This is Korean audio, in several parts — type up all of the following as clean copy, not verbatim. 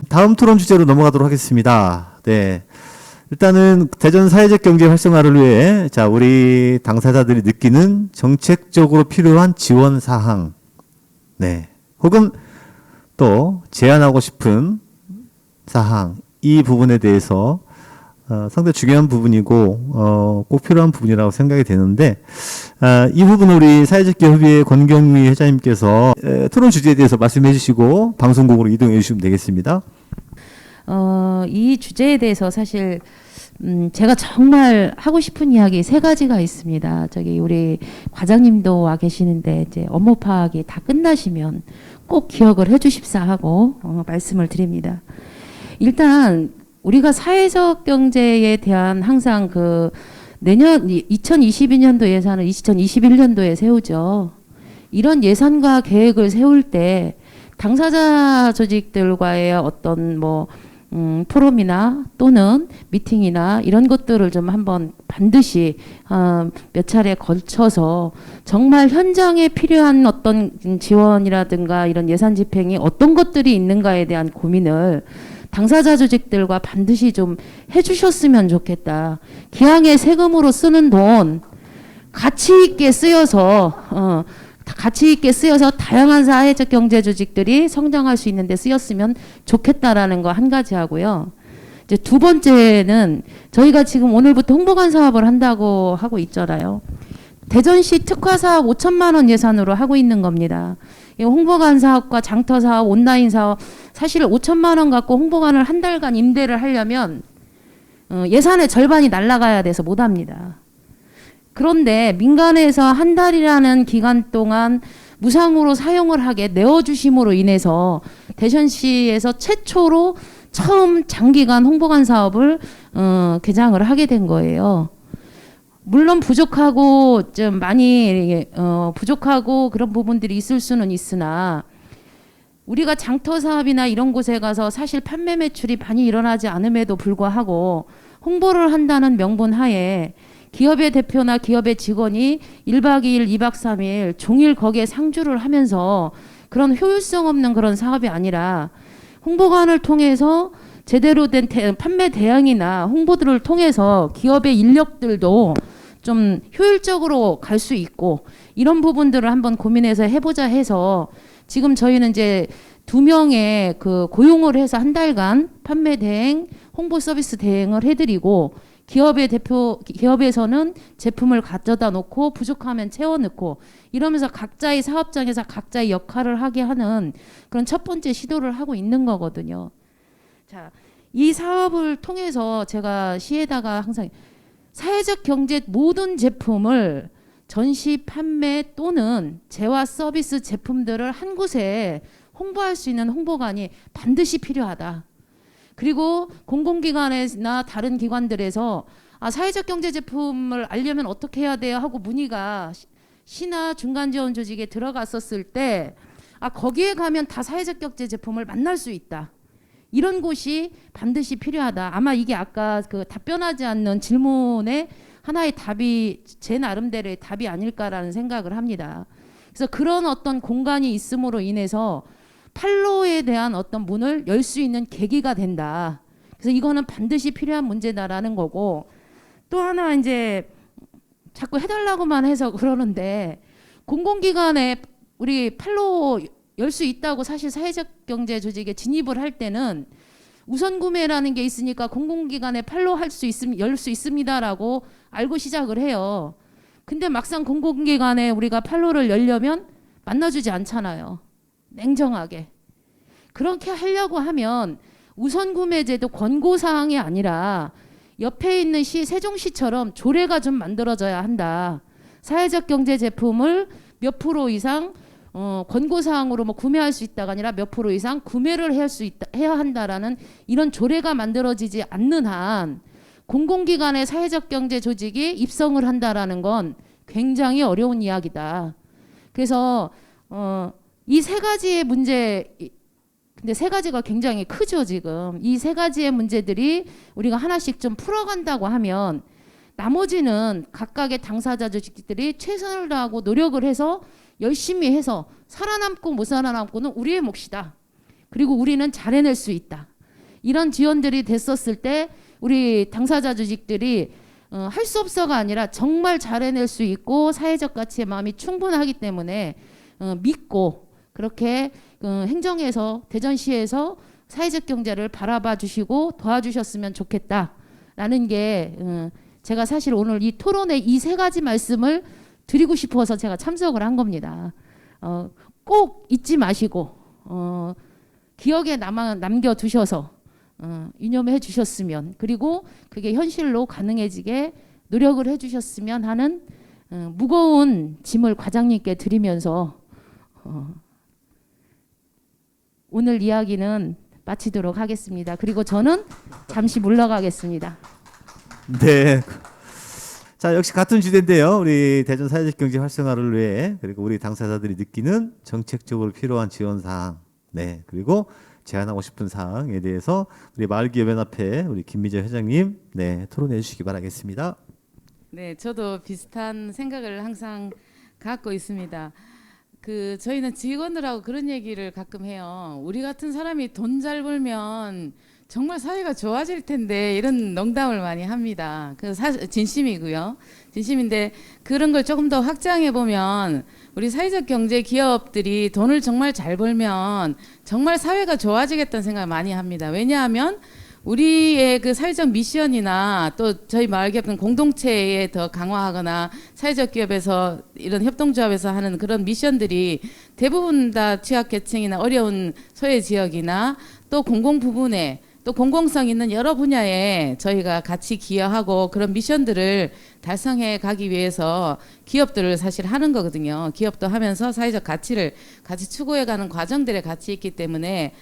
다음 토론 주제로 넘어가도록 하겠습니다. 네. 일단은 대전 사회적 경제 활성화를 위해 자, 우리 당사자들이 느끼는 정책적으로 필요한 지원 사항. 네. 혹은 또 제안하고 싶은 사항. 이 부분에 대해서 상당히 중요한 부분이고 꼭 필요한 부분이라고 생각이 되는데 이 부분 우리 사회적기업협의회 권경미 회장님께서 토론 주제에 대해서 말씀해 주시고 방송국으로 이동해 주시면 되겠습니다. 이 주제에 대해서 사실 제가 정말 하고 싶은 이야기 세 가지가 있습니다. 저기 우리 과장님도 와 계시는데 이제 업무 파악이 다 끝나시면 꼭 기억을 해주십사 하고 말씀을 드립니다. 일단 우리가 사회적 경제에 대한 항상 그 내년 2022년도 예산을 2021년도에 세우죠. 이런 예산과 계획을 세울 때 당사자 조직들과의 어떤 뭐 포럼이나 또는 미팅이나 이런 것들을 좀 한번 반드시 몇 차례 걸쳐서 정말 현장에 필요한 어떤 지원이라든가 이런 예산 집행이 어떤 것들이 있는가에 대한 고민을 당사자 조직들과 반드시 좀 해주셨으면 좋겠다. 기왕에 세금으로 쓰는 돈 가치 있게 쓰여서 다양한 사회적 경제 조직들이 성장할 수 있는 데 쓰였으면 좋겠다라는 거 한 가지 하고요. 이제 두 번째는 저희가 지금 오늘부터 홍보관 사업을 한다고 하고 있잖아요. 대전시 특화 사업 5천만 원 예산으로 하고 있는 겁니다. 홍보관 사업과 장터 사업, 온라인 사업 사실 5천만 원 갖고 홍보관을 한 달간 임대를 하려면 예산의 절반이 날아가야 돼서 못 합니다. 그런데 민간에서 한 달이라는 기간 동안 무상으로 사용을 하게 내어주심으로 인해서 대전시에서 최초로 처음 장기간 홍보관 사업을 개장을 하게 된 거예요. 물론 부족하고 좀 많이 부족하고 그런 부분들이 있을 수는 있으나 우리가 장터 사업이나 이런 곳에 가서 사실 판매 매출이 많이 일어나지 않음에도 불구하고 홍보를 한다는 명분 하에 기업의 대표나 기업의 직원이 1박 2일, 2박 3일 종일 거기에 상주를 하면서 그런 효율성 없는 그런 사업이 아니라 홍보관을 통해서 제대로 된 판매 대행이나 홍보들을 통해서 기업의 인력들도 좀 효율적으로 갈 수 있고 이런 부분들을 한번 고민해서 해보자 해서 지금 저희는 이제 2명의 그 고용을 해서 한 달간 판매 대행, 홍보 서비스 대행을 해드리고 기업에서는 제품을 가져다 놓고 부족하면 채워 넣고 이러면서 각자의 사업장에서 각자의 역할을 하게 하는 그런 첫 번째 시도를 하고 있는 거거든요. 자, 이 사업을 통해서 제가 시에다가 항상 사회적 경제 모든 제품을 전시 판매 또는 재화 서비스 제품들을 한 곳에 홍보할 수 있는 홍보관이 반드시 필요하다. 그리고 공공기관이나 다른 기관들에서 사회적 경제 제품을 알려면 어떻게 해야 돼요 하고 문의가 시나 중간지원 조직에 들어갔었을 때 거기에 가면 다 사회적 경제 제품을 만날 수 있다. 이런 곳이 반드시 필요하다. 아마 이게 아까 그 답변하지 않는 질문에 하나의 답이 제 나름대로의 답이 아닐까라는 생각을 합니다. 그래서 그런 어떤 공간이 있음으로 인해서 판로에 대한 어떤 문을 열 수 있는 계기가 된다. 그래서 이거는 반드시 필요한 문제다라는 거고 또 하나 이제 자꾸 해달라고만 해서 그러는데 공공기관에 우리 판로 열 수 있다고 사실 사회적 경제 조직에 진입을 할 때는 우선 구매라는 게 있으니까 공공기관에 판로 열 수 있습니다라고 알고 시작을 해요. 근데 막상 공공기관에 우리가 판로를 열려면 만나주지 않잖아요. 냉정하게. 그렇게 하려고 하면 우선 구매제도 권고사항이 아니라 옆에 있는 시 세종시처럼 조례가 좀 만들어져야 한다. 사회적 경제 제품을 몇 프로 이상 권고사항으로 뭐 구매할 수 있다가 아니라 몇 프로 이상 구매를 해야 한다라는 이런 조례가 만들어지지 않는 한 공공기관의 사회적 경제 조직이 입성을 한다라는 건 굉장히 어려운 이야기다. 그래서 이 세 가지의 문제, 근데 세 가지가 굉장히 크죠 지금. 이 세 가지의 문제들이 우리가 하나씩 좀 풀어간다고 하면 나머지는 각각의 당사자 조직들이 최선을 다하고 노력을 해서 열심히 해서 살아남고 못 살아남고는 우리의 몫이다. 그리고 우리는 잘 해낼 수 있다. 이런 지원들이 됐었을 때 우리 당사자 조직들이 할 수 없어가 아니라 정말 잘 해낼 수 있고 사회적 가치의 마음이 충분하기 때문에 믿고 그렇게 행정에서 대전시에서 사회적 경제를 바라봐 주시고 도와주셨으면 좋겠다라는 게 제가 사실 오늘 이 토론의 이 세 가지 말씀을 드리고 싶어서 제가 참석을 한 겁니다. 꼭 잊지 마시고 기억에 남겨두셔서 유념해 주셨으면, 그리고 그게 현실로 가능해지게 노력을 해 주셨으면 하는 무거운 짐을 과장님께 드리면서 오늘 이야기는 마치도록 하겠습니다. 그리고 저는 잠시 물러가겠습니다. 네. 자, 역시 같은 주제인데요. 우리 대전 사회적 경제 활성화를 위해, 그리고 우리 당사자들이 느끼는 정책적으로 필요한 지원 사항, 네, 그리고 제안하고 싶은 사항에 대해서 우리 마을기업연합회 우리 김미재 회장님, 네, 토론해 주시기 바라겠습니다. 네, 저도 비슷한 생각을 항상 갖고 있습니다. 저희는 직원들하고 그런 얘기를 가끔 해요. 우리 같은 사람이 돈 잘 벌면 정말 사회가 좋아질 텐데, 이런 농담을 많이 합니다. 진심이고요. 진심인데 그런 걸 조금 더 확장해 보면 우리 사회적 경제 기업들이 돈을 정말 잘 벌면 정말 사회가 좋아지겠다는 생각을 많이 합니다. 왜냐하면 우리의 그 사회적 미션이나 또 저희 마을기업은 공동체에 더 강화하거나 사회적 기업에서 이런 협동조합에서 하는 그런 미션들이 대부분 다 취약계층이나 어려운 소외 지역이나 또 공공 부분에 또 공공성 있는 여러 분야에 저희가 같이 기여하고 그런 미션들을 달성해 가기 위해서 기업들을 사실 하는 거거든요. 기업도 하면서 사회적 가치를 같이 추구해 가는 과정들에 같이 있기 때문에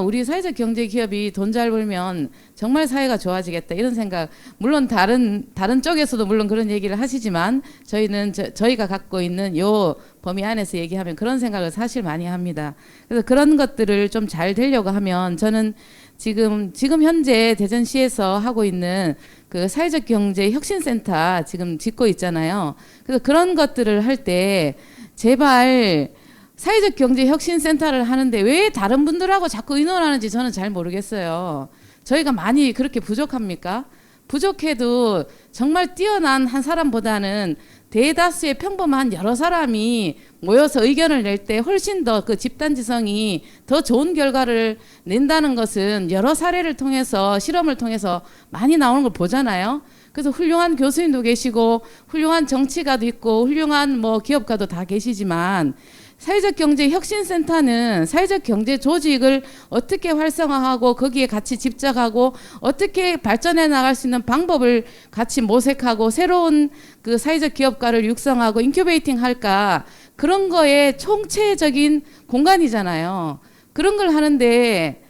우리 사회적 경제 기업이 돈 잘 벌면 정말 사회가 좋아지겠다, 이런 생각, 물론 다른 쪽에서도 물론 그런 얘기를 하시지만 저희는 저희가 갖고 있는 요 범위 안에서 얘기하면 그런 생각을 사실 많이 합니다. 그래서 그런 것들을 좀 잘 되려고 하면 저는 지금 현재 대전시에서 하고 있는 그 사회적 경제 혁신센터 지금 짓고 있잖아요. 그래서 그런 것들을 할 때 제발 사회적 경제 혁신센터를 하는데 왜 다른 분들하고 자꾸 의논하는지 저는 잘 모르겠어요. 저희가 많이 그렇게 부족합니까? 부족해도 정말 뛰어난 한 사람보다는 대다수의 평범한 여러 사람이 모여서 의견을 낼 때 훨씬 더 그 집단지성이 더 좋은 결과를 낸다는 것은 여러 사례를 통해서, 실험을 통해서 많이 나오는 걸 보잖아요. 그래서 훌륭한 교수님도 계시고 훌륭한 정치가도 있고 훌륭한 기업가도 다 계시지만, 사회적 경제 혁신센터는 사회적 경제 조직을 어떻게 활성화하고 거기에 같이 집착하고 어떻게 발전해 나갈 수 있는 방법을 같이 모색하고 새로운 그 사회적 기업가를 육성하고 인큐베이팅 할까, 그런 거에 총체적인 공간이잖아요. 그런 걸 하는데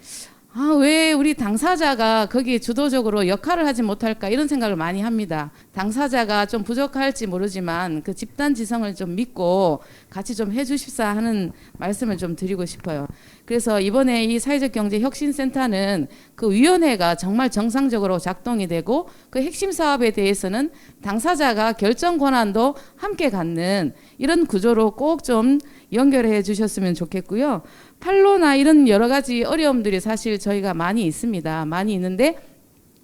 왜 우리 당사자가 거기에 주도적으로 역할을 하지 못할까, 이런 생각을 많이 합니다. 당사자가 좀 부족할지 모르지만 그 집단 지성을 좀 믿고 같이 좀 해주십사 하는 말씀을 좀 드리고 싶어요. 그래서 이번에 이 사회적 경제 혁신센터는 그 위원회가 정말 정상적으로 작동이 되고 그 핵심 사업에 대해서는 당사자가 결정 권한도 함께 갖는 이런 구조로 꼭 좀 연결해 주셨으면 좋겠고요. 판로나 이런 여러 가지 어려움들이 사실 저희가 많이 있습니다. 많이 있는데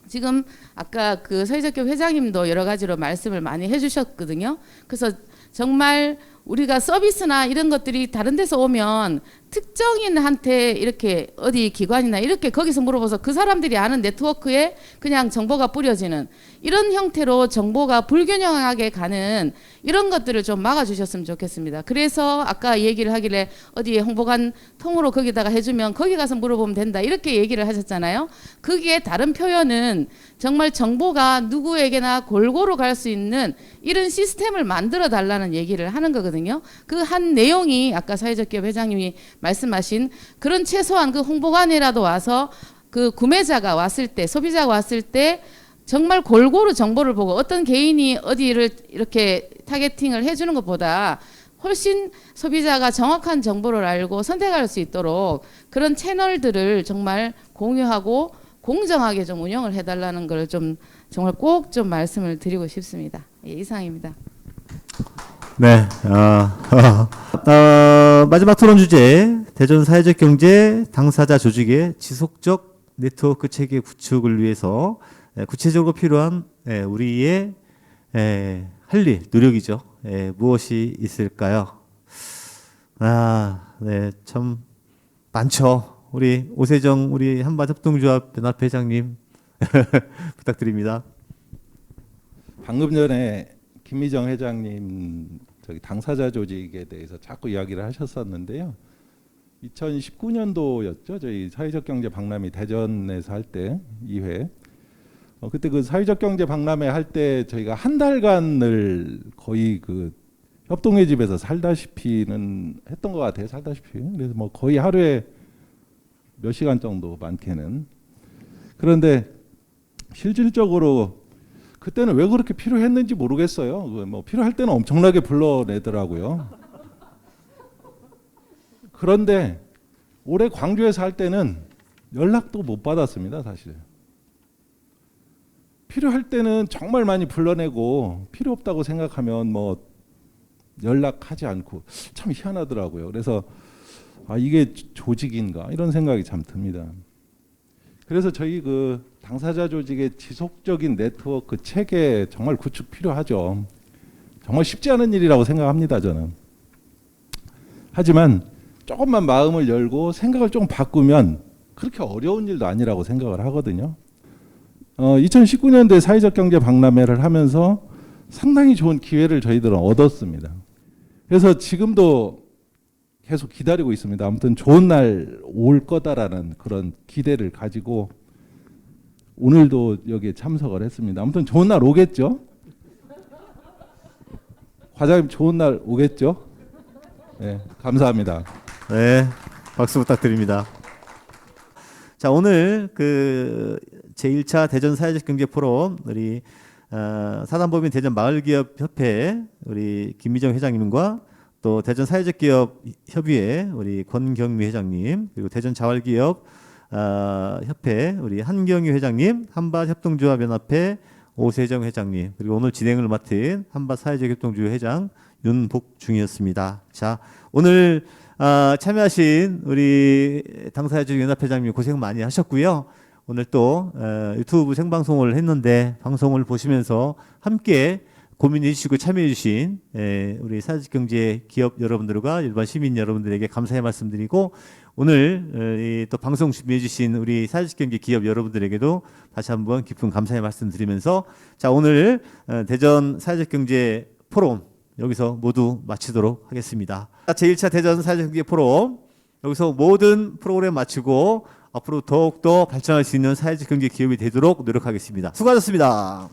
지금 아까 그 사회적 기업 회장님도 여러 가지로 말씀을 많이 해주셨거든요. 그래서 정말 우리가 서비스나 이런 것들이 다른 데서 오면 특정인한테 이렇게 어디 기관이나 이렇게 거기서 물어봐서 그 사람들이 아는 네트워크에 그냥 정보가 뿌려지는 이런 형태로 정보가 불균형하게 가는 이런 것들을 좀 막아주셨으면 좋겠습니다. 그래서 아까 얘기를 하길래 어디에 홍보관 통으로 거기다가 해주면 거기 가서 물어보면 된다, 이렇게 얘기를 하셨잖아요. 거기에 다른 표현은 정말 정보가 누구에게나 골고루 갈 수 있는 이런 시스템을 만들어 달라는 얘기를 하는 거거든요. 그 한 내용이 아까 사회적 기업 회장님이 말씀하신 그런 최소한 그 홍보관이라도 와서 그 구매자가 왔을 때, 소비자가 왔을 때 정말 골고루 정보를 보고 어떤 개인이 어디를 이렇게 타겟팅을 해주는 것보다 훨씬 소비자가 정확한 정보를 알고 선택할 수 있도록 그런 채널들을 정말 공유하고 공정하게 좀 운영을 해달라는 걸 좀 정말 꼭 좀 말씀을 드리고 싶습니다. 예, 이상입니다. 네, 마지막 토론 주제, 대전 사회적 경제 당사자 조직의 지속적 네트워크 체계 구축을 위해서 구체적으로 필요한 우리의 할 일, 노력이죠. 무엇이 있을까요? 네, 참 많죠. 우리 오세정 우리 한밭협동조합 연합회장님 부탁드립니다. 방금 전에 김미정 회장님 저기 당사자 조직에 대해서 자꾸 이야기를 하셨었는데요. 2019년도였죠. 저희 사회적 경제 박람회 대전에서 할 때 2회. 그때 그 사회적 경제 박람회 할 때 저희가 한 달간을 거의 그 협동의 집에서 살다시피는 했던 것 같아요. 살다시피. 그래서 뭐 거의 하루에 몇 시간 정도 많게는. 그런데 실질적으로 그때는 왜 그렇게 필요했는지 모르겠어요. 뭐 필요할 때는 엄청나게 불러내더라고요. 그런데 올해 광주에서 할 때는 연락도 못 받았습니다, 사실. 필요할 때는 정말 많이 불러내고 필요 없다고 생각하면 뭐 연락하지 않고 참 희한하더라고요. 그래서 이게 조직인가 이런 생각이 참 듭니다. 그래서 저희 그 당사자 조직의 지속적인 네트워크 체계 정말 구축 필요하죠. 정말 쉽지 않은 일이라고 생각합니다, 저는. 하지만 조금만 마음을 열고 생각을 좀 바꾸면 그렇게 어려운 일도 아니라고 생각을 하거든요. 2019년도에 사회적 경제 박람회를 하면서 상당히 좋은 기회를 저희들은 얻었습니다. 그래서 지금도 계속 기다리고 있습니다. 아무튼 좋은 날 올 거다라는 그런 기대를 가지고 오늘도 여기에 참석을 했습니다. 아무튼 좋은 날 오겠죠? 과장님 좋은 날 오겠죠? 네, 감사합니다. 네, 박수 부탁드립니다. 자, 오늘 그 제1차 대전 사회적 경제 포럼 우리 사단법인 대전 마을기업협회 우리 김미정 회장님과 또 대전 사회적 기업 협의회 우리 권경미 회장님 그리고 대전 자활기업 협회 우리 한경유 회장님, 한밭협동조합 연합회 오세정 회장님 그리고 오늘 진행을 맡은 한밭 사회적 협동조합 회장 윤복중이었습니다. 자, 오늘 참여하신 우리 당사자적 연합회장님 고생 많이 하셨고요. 오늘 또 유튜브 생방송을 했는데 방송을 보시면서 함께 고민해 주시고 참여해 주신 우리 사회적경제 기업 여러분들과 일반 시민 여러분들에게 감사의 말씀드리고 오늘 또 방송 준비해 주신 우리 사회적경제 기업 여러분들에게도 다시 한번 깊은 감사의 말씀드리면서 자, 오늘 대전 사회적경제 포럼 여기서 모두 마치도록 하겠습니다. 제1차 대전 사회적경제 포럼 여기서 모든 프로그램 마치고 앞으로 더욱더 발전할 수 있는 사회적 경제 기업이 되도록 노력하겠습니다. 수고하셨습니다.